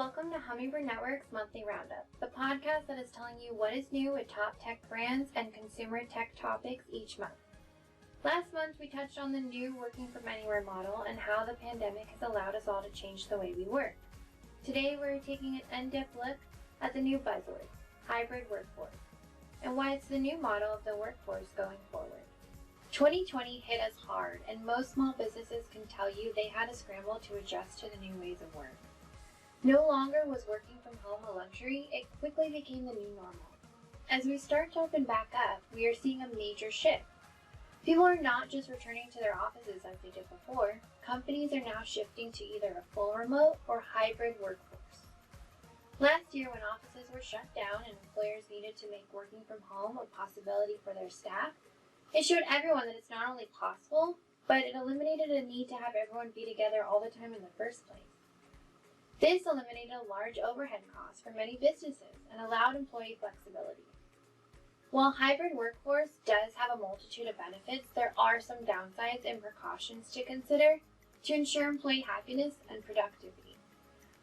Welcome to Hummingbird Networks Monthly Roundup, the podcast that is telling you what is new with top tech brands and consumer tech topics each month. Last month, we touched on the new working from anywhere model and how the pandemic has allowed us all to change the way we work. Today, we're taking an in-depth look at the new buzzword, hybrid workforce, and why it's the new model of the workforce going forward. 2020 hit us hard, and most small businesses can tell you they had to scramble to adjust to the new ways of work. No longer was working from home a luxury, it quickly became the new normal. As we start to open back up, we are seeing a major shift. People are not just returning to their offices as they did before. Companies are now shifting to either a full remote or hybrid workforce. Last year, when offices were shut down and employers needed to make working from home a possibility for their staff, it showed everyone that it's not only possible, but it eliminated a need to have everyone be together all the time in the first place. This eliminated a large overhead cost for many businesses and allowed employee flexibility. While hybrid workforce does have a multitude of benefits, there are some downsides and precautions to consider to ensure employee happiness and productivity.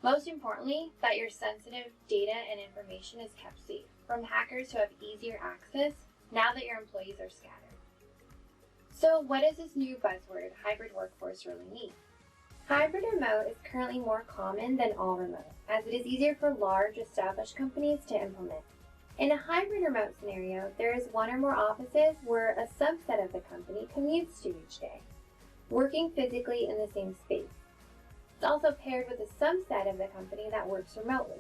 Most importantly, that your sensitive data and information is kept safe from hackers who have easier access now that your employees are scattered. So what does this new buzzword, hybrid workforce, really mean? Hybrid remote is currently more common than all remote, as it is easier for large, established companies to implement. In a hybrid remote scenario, there is one or more offices where a subset of the company commutes to each day, working physically in the same space. It's also paired with a subset of the company that works remotely.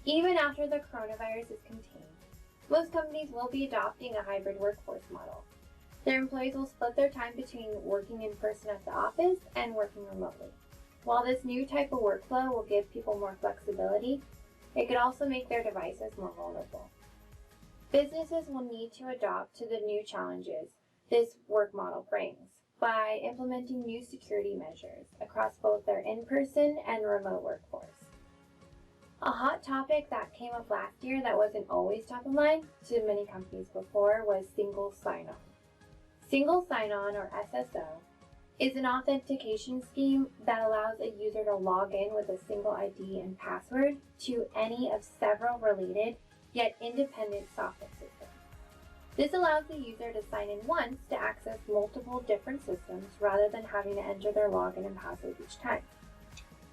Even after the coronavirus is contained, most companies will be adopting a hybrid workforce model. Their employees will split their time between working in person at the office and working remotely. While this new type of workflow will give people more flexibility, it could also make their devices more vulnerable. Businesses will need to adapt to the new challenges this work model brings by implementing new security measures across both their in-person and remote workforce. A hot topic that came up last year that wasn't always top of mind to many companies before was single sign-on. Single sign-on, or SSO, is an authentication scheme that allows a user to log in with a single ID and password to any of several related yet independent software systems. This allows the user to sign in once to access multiple different systems rather than having to enter their login and password each time.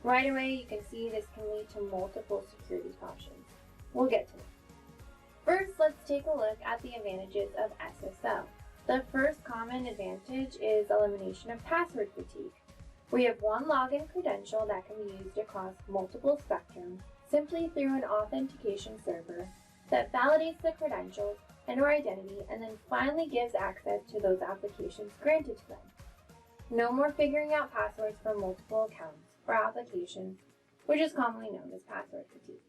Right away, you can see this can lead to multiple security cautions. We'll get to it. First, let's take a look at the advantages of SSO. The first common advantage is elimination of password fatigue. We have one login credential that can be used across multiple spectrums simply through an authentication server that validates the credentials and or identity and then finally gives access to those applications granted to them. No more figuring out passwords for multiple accounts or applications, which is commonly known as password fatigue.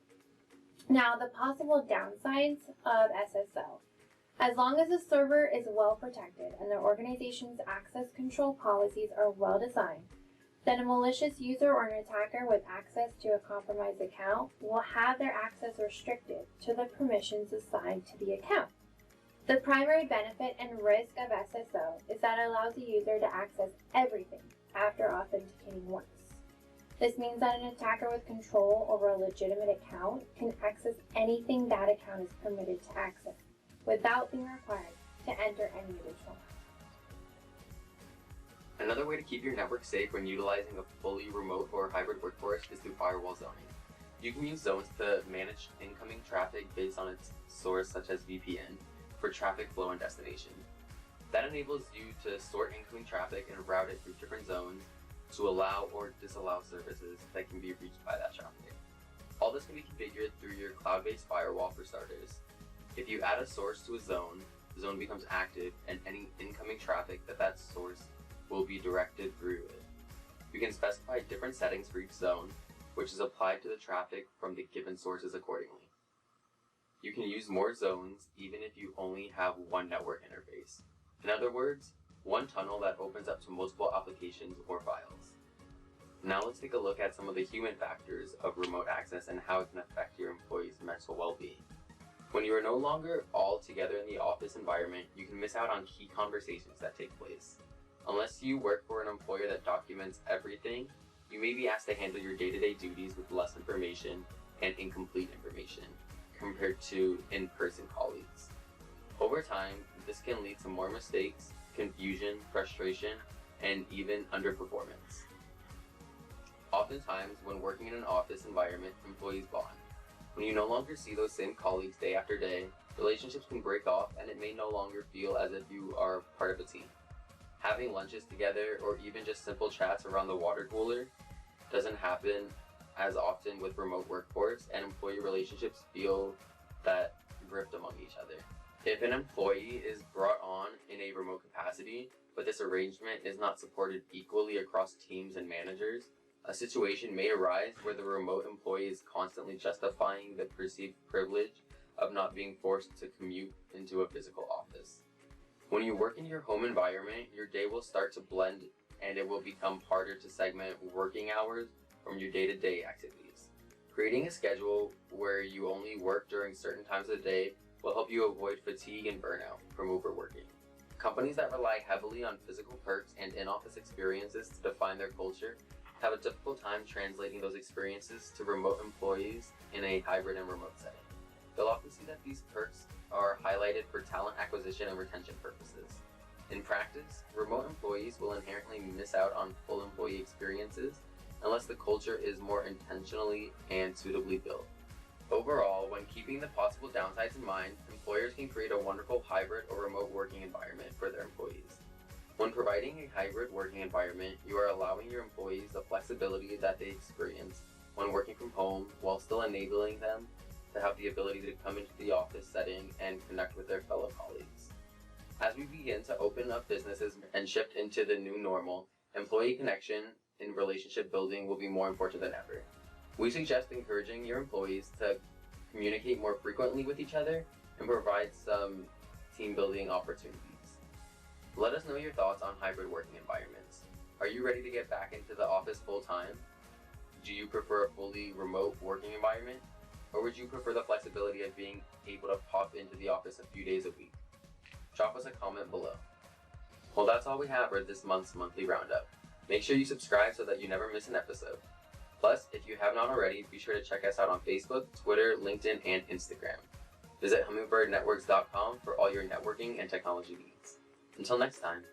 Now, the possible downsides of SSO. As long as the server is well protected and the organization's access control policies are well designed, then a malicious user or an attacker with access to a compromised account will have their access restricted to the permissions assigned to the account. The primary benefit and risk of SSO is that it allows the user to access everything after authenticating once. This means that an attacker with control over a legitimate account can access anything that account is permitted to access, without being required to enter any additional passwords. Another way to keep your network safe when utilizing a fully remote or hybrid workforce is through firewall zoning. You can use zones to manage incoming traffic based on its source, such as VPN, for traffic flow and destination. That enables you to sort incoming traffic and route it through different zones to allow or disallow services that can be reached by that traffic. All this can be configured through your cloud-based firewall for starters. If you add a source to a zone, the zone becomes active and any incoming traffic that source will be directed through it. You can specify different settings for each zone, which is applied to the traffic from the given sources accordingly. You can use more zones even if you only have one network interface. In other words, one tunnel that opens up to multiple applications or files. Now let's take a look at some of the human factors of remote access and how it can affect your employees' mental well-being. When you are no longer all together in the office environment, you can miss out on key conversations that take place. Unless you work for an employer that documents everything, you may be asked to handle your day-to-day duties with less information and incomplete information compared to in-person colleagues. Over time, this can lead to more mistakes, confusion, frustration, and even underperformance. Oftentimes, when working in an office environment, employees bond. When you no longer see those same colleagues day after day, relationships can break off and it may no longer feel as if you are part of a team. Having lunches together or even just simple chats around the water cooler doesn't happen as often with remote workforce, and employee relationships feel that rift among each other. If an employee is brought on in a remote capacity, but this arrangement is not supported equally across teams and managers, a situation may arise where the remote employee is constantly justifying the perceived privilege of not being forced to commute into a physical office. When you work in your home environment, your day will start to blend and it will become harder to segment working hours from your day-to-day activities. Creating a schedule where you only work during certain times of the day will help you avoid fatigue and burnout from overworking. Companies that rely heavily on physical perks and in-office experiences to define their culture have a difficult time translating those experiences to remote employees in a hybrid and remote setting. You'll often see that these perks are highlighted for talent acquisition and retention purposes. In practice, remote employees will inherently miss out on full employee experiences unless the culture is more intentionally and suitably built. Overall, when keeping the possible downsides in mind, employers can create a wonderful hybrid or remote working environment for their employees. When providing a hybrid working environment, you are allowing your employees the flexibility that they experience when working from home while still enabling them to have the ability to come into the office setting and connect with their fellow colleagues. As we begin to open up businesses and shift into the new normal, employee connection and relationship building will be more important than ever. We suggest encouraging your employees to communicate more frequently with each other and provide some team building opportunities. Let us know your thoughts on hybrid working environments. Are you ready to get back into the office full time? Do you prefer a fully remote working environment? Or would you prefer the flexibility of being able to pop into the office a few days a week? Drop us a comment below. Well, that's all we have for this month's monthly roundup. Make sure you subscribe so that you never miss an episode. Plus, if you have not already, be sure to check us out on Facebook, Twitter, LinkedIn, and Instagram. Visit hummingbirdnetworks.com for all your networking and technology needs. Until next time.